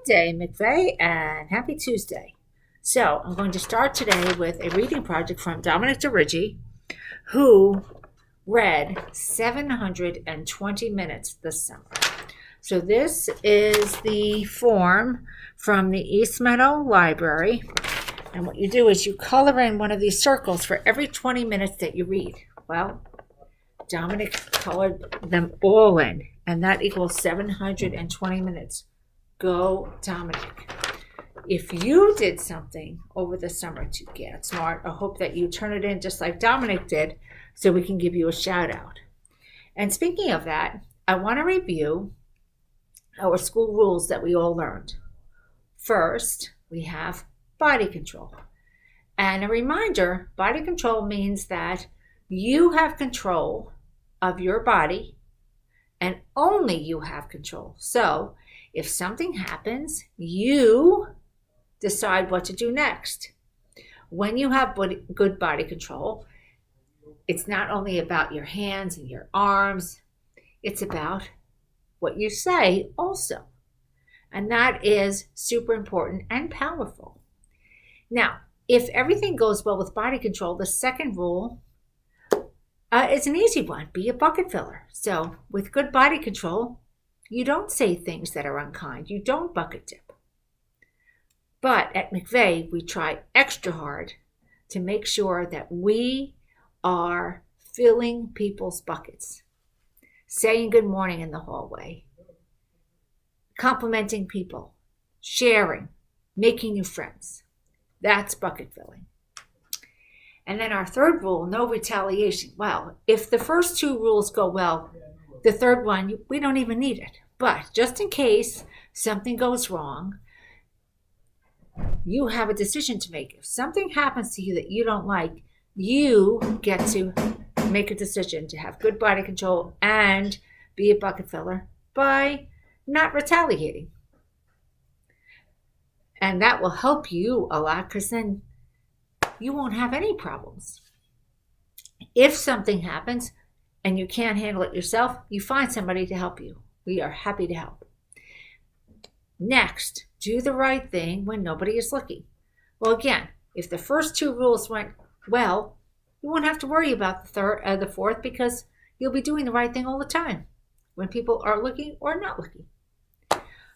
day, McVeigh, and happy Tuesday. So, I'm going to start today with a reading project from Dominic DeRiggi, who read 720 minutes this summer. So, this is the form from the East Meadow Library. And what you do is you color in one of these circles for every 20 minutes that you read. Well, Dominic colored them all in, and that equals 720 minutes. Go, Dominic. If you did something over the summer to get smart, I hope that you turn it in just like Dominic did so we can give you a shout out. And speaking of that, I want to review our school rules that we all learned. First, we have body control. And a reminder, body control means that you have control of your body and only you have control. So if something happens, you decide what to do next. When you have good body control, it's not only about your hands and your arms, it's about what you say also. And that is super important and powerful. Now, if everything goes well with body control, the second rule is an easy one. Be a bucket filler. So with good body control, you don't say things that are unkind. You don't bucket dip. But at McVeigh, we try extra hard to make sure that we are filling people's buckets, saying good morning in the hallway, complimenting people, sharing, making new friends. That's bucket filling. And then our third rule, no retaliation. Well, if the first two rules go well, the third one, we don't even need it. But just in case something goes wrong, you have a decision to make. If something happens to you that you don't like, you get to make a decision to have good body control and be a bucket filler by not retaliating. And that will help you a lot because then you won't have any problems. If something happens and you can't handle it yourself, you find somebody to help you. We are happy to help. Next, do the right thing when nobody is looking. Well, again, if the first two rules went well, you won't have to worry about the fourth because you'll be doing the right thing all the time when people are looking or not looking.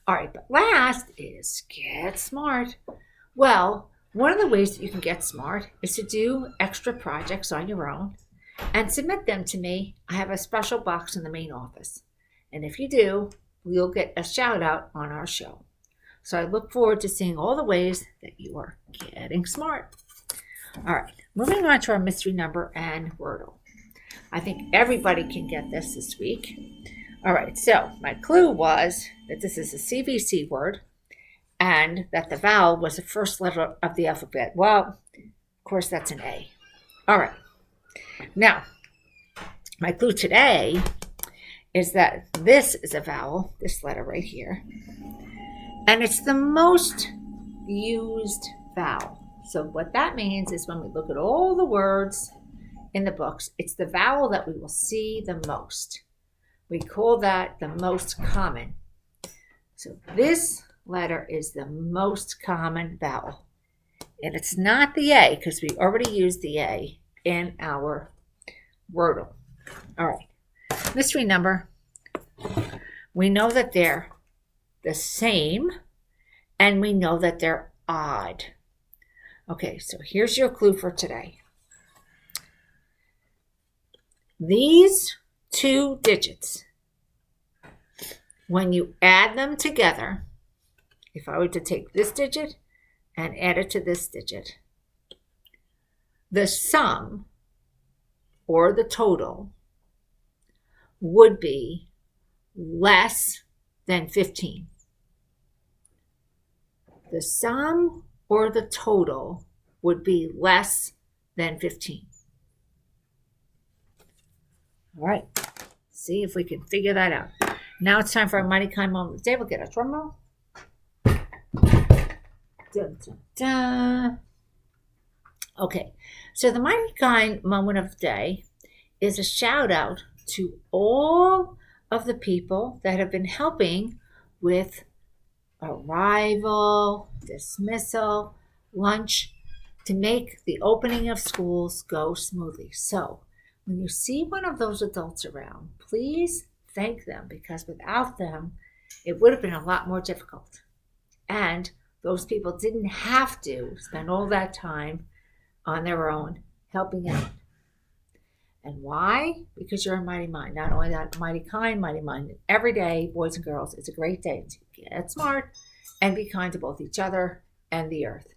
All right, but last is get smart. Well, one of the ways that you can get smart is to do extra projects on your own and submit them to me. I have a special box in the main office. And if you do, you'll get a shout out on our show. So I look forward to seeing all the ways that you are getting smart. All right, moving on to our mystery number and Wordle. I think everybody can get this week. All right, so my clue was that this is a CVC word and that the vowel was the first letter of the alphabet. Well, of course, that's an A. All right. Now, my clue today is that this is a vowel, this letter right here, and it's the most used vowel. So what that means is when we look at all the words in the books, it's the vowel that we will see the most. We call that the most common. So this letter is the most common vowel. And it's not the A because we already used the A in our Wordle. All right. Mystery number. We know that they're the same and we know that they're odd. Okay, so here's your clue for today. These two digits, when you add them together, if I were to take this digit and add it to this digit, the sum or the total would be less than 15. The sum or the total would be less than 15. All right, see if we can figure that out. Now it's time for our Mighty Kind moment of the day. We'll get a drum roll. Dun, dun, dun. Okay, so the Mighty Kind moment of the day is a shout out to all of the people that have been helping with arrival, dismissal, lunch, to make the opening of schools go smoothly. So when you see one of those adults around, please thank them, because without them, it would have been a lot more difficult. And those people didn't have to spend all that time on their own helping out. And why? Because you're a mighty mind. Not only that, mighty kind, mighty minded. Every day, boys and girls, it's a great day to get smart and be kind to both each other and the earth.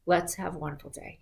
Let's have a wonderful day.